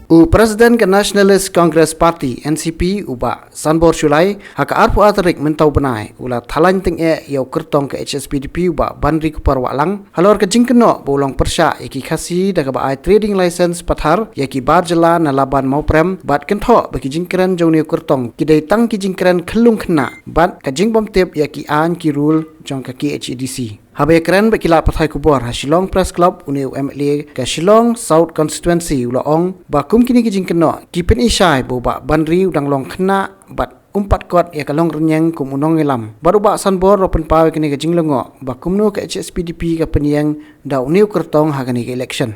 Presiden ke Nationalist Congress Party NCP uba Sanbor Shulai haka arpu atarik mentau benai ula thalan ting yau kertong ke HSPDP uba Banri kupar Wahlang Halor ke Jngkynnoh bolong persya yaki khasi daga ba trading license pathar yaki barjela na laban mau prem bat kentho bagi jingkran jongni kertong kidai tang ki jingkran khelung khna bat ka jingbom tep yaki an ki rule jong ka ki HEDC Habai keren berkila pathai kubor Shillong Press Club uniu MLA ke Shillong South Constituency ulaong bakum kini ke Jngkynnoh ki Pynshai bo ba Banri udang long khna bat umpat kot ya kalong renyang kum unong ngelam baru ba Sanbor ropen pawe kini ke Jngkynnoh bakum no ke HSPDP ke penyang da uniu kertong ha kini ke election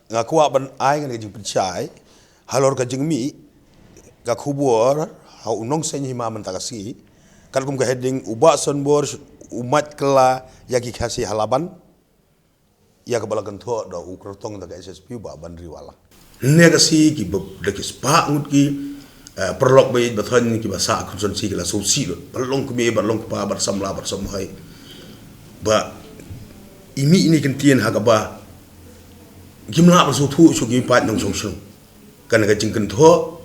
ngaku ban ai kini ke Pynshai Halor ke Jngmi ka kubor ha unong senyi ma mentakasi kan kum ke heading uba Sanbor umat kela yaki kasih halaban ya kebalakan thok da ukrotong da SSP ba Banri Wahlang ne kasi ki deki spa ngut ki perlok be bathan ki basa konsensi kala sosi balong kumi balong pa bersamla bersamhai ba imi ini kentien hakaba gimla bersu thu su gi pat nong song kan ga Jngkynnoh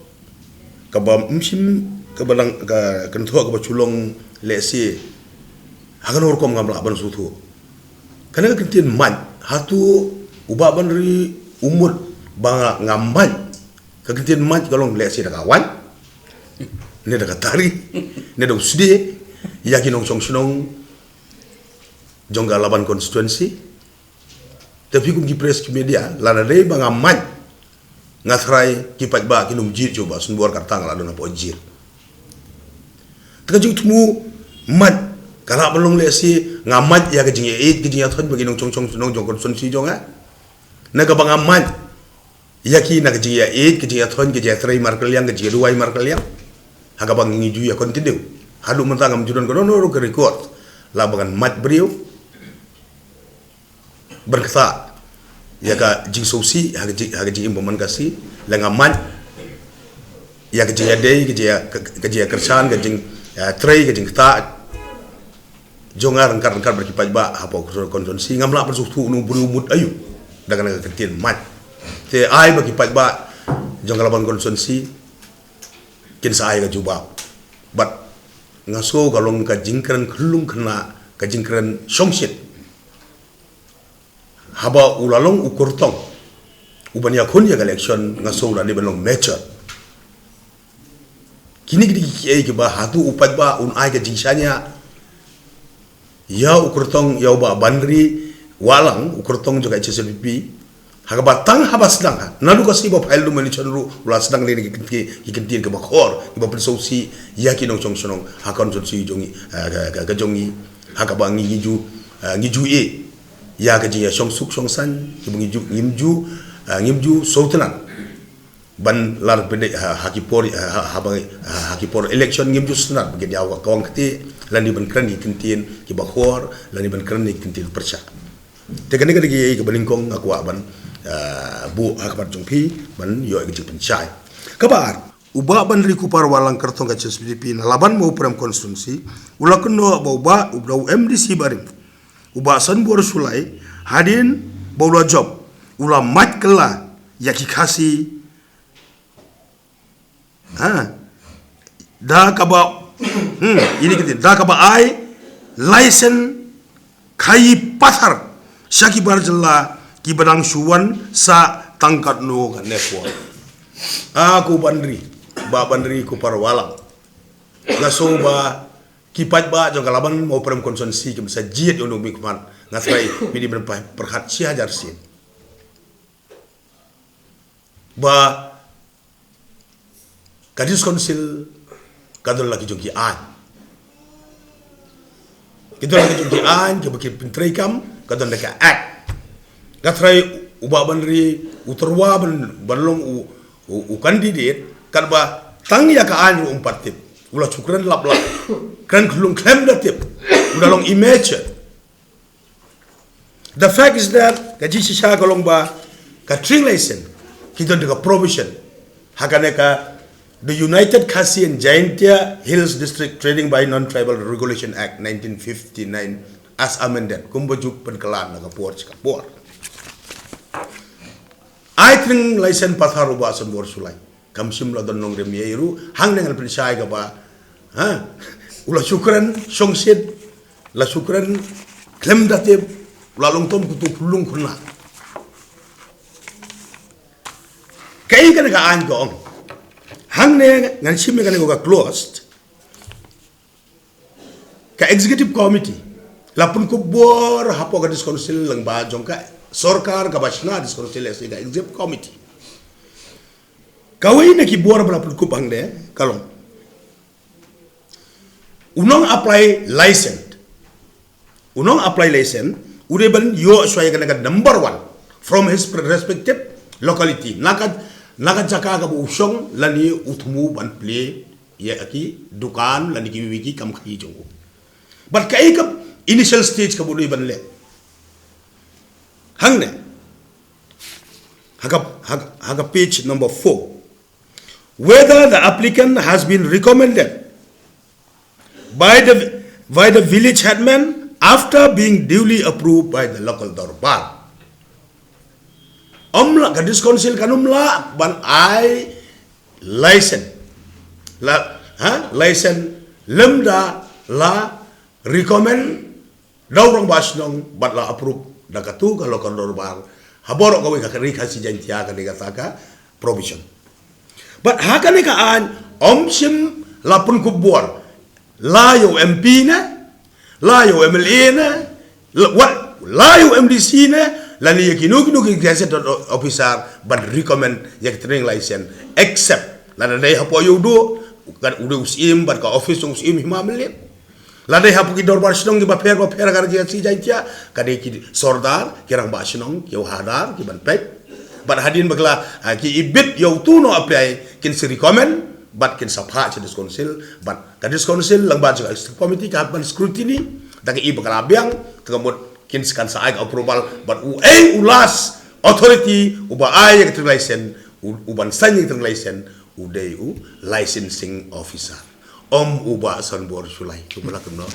ka ba msim ka balang ka kentho ka chulong lesi hakan orkom ngamla ban sutu kana kentin man hatu uba Banri umur bang ngamban ka kentin man kalong lesi da kawan ne da katari ne da usdi yakin ong song jongga laban constituency tapi kum ki press media lana dei bang amman ngatrai ki pat ba kinum jir coba Sanbor kartang la dona po jir taka jingtumu man kalau belum lesi ngamat ya ke jinge ke jinge thon bagi nong chong nong jong kon son si jonga na ka bang amat ya ki na ke jinge ke jinge thon ke jinge trai markel yang ke jinge duai markel yang ha ka bang ngiju ya continue hadu mentang am judon kono ro ke record la bangan mat brio berkata ya ka jing sosi ha ke jing boman kasi la ngamat ya ke jinge dei ke jinge kersan ke jing trai ke jing ta jongar engkar berkipat ba apa konsensi ngamla bersutu nu berumut ayu dengan ketin mat te ai berkipat ba jongar laban konsensi kin sai ga juba bat ngaso galong ka jingkran khulung khna ka jingkran songsit haba ulalong ukurtong ubania khun ya election ngaso la ni belong mature kini gidi ki ba hatu upat ba un ai ga jingsanya ya ukurtong ya ba Banri Wahlang ukurtong juga HSPDP haga batang habas sedang nalu kasi ba file lu mani chonru ula sedang ni ki kentin ke bakhor ki ba pensosi ya ki nong chong sonong hakon sonsi jongi ga jongi haga ba ngiju e ya ga ji ya song suk song san ki ngimju sultanan ban lar bede hakipor election ngimju sunat bagi dia kawang keti lani ban krani kentin ki bakhor lani ban krani kentin persya tekane kadi ki balingkong aku ban bu akbar jongpi ban yo ki Pynshai kabar uba Banri kupar Wahlang kertong ka HSPDP na laban mau prem konstitusi ulakunno uba MDC barim uba Sanbor sulai hadin baula job ula mat kala yaki khasi da kaba ini kita dah kaba ai license kai pathar syaki barjela ki badang suwan sa tangkat no kan network aku Banri kupar Wahlang ngaso ba kipat ba jong kalaban mau prem konsensi ke bisa jiet untuk mikman ngasrai mini perhat si hajar sin ba kadis konsil kadol lagi jongki an kita lagi jongki an ke baki pentrai kam kadol lagi act gatrai uba Banri uterwa balong u kandidat kadba tang ya ka an umpat tip ula cukran lap kan kulung klem da tip udah long image the fact is that kaji sisa golong ba ka string license kita dengan provision hakaneka the United Khasi and Jaintia Hills District Trading by Non-Tribal Regulation Act 1959 as amended kumbajuk penkelan naga puar. ai tring license pathar uba Sanbor sulai kamsim la don nong rem yeru hang dengan Pynshai ka ba ha ula syukran songsit la syukran klem date lalong tom kutu kulung kunna kai kan ka an ko hang ne ngan sim kan ko ka closed ka executive committee lapun ko bor hapo ka diskonsil lang ba jongka sorkar ka basna diskonsil ka executive committee kawai na ki bor bala pun ko bang de kalong unong apply license ude ban yo swaya kana number 1 from his respective locality nakat jaka ka bu usong lani utmu ban play ya aki dukan lani ki wiki kam khi jongo but kai ka initial stage ka bu ban le hang ne haga page number 4 whether the applicant has been recommended by the village headman after being duly approved by the local darbar. Omla gadis konsil kanumla ban ai license lemda la recommend daurang basnong bat la approve dakatu ka local darbar haborok kawe ka rika si jantia ka digataka provision. But hakane ka an omsim lapun kubor layo MP na layo MLA na layo MDC na lani Jngkynnoh gazette officer but recommend yak training license except la dai hapo yudo kan udah usim bat ka office usim himamle la dai hapo ki dorbar snong di ba per gar si jantia kade ki sordar kirang ba snong ki hadar ki ban pek but hadin bagla ki ibit yo tu no apply kin si recommend but kin sapha che diskonsil but ka diskonsil lang ba juga committee ka ban scrutiny daga i bagla biang tegamut kin skan sa ai approval but ulas authority uba ai ka license uban sanying license udai licensing officer uba Sanbor sulai tu bala kuno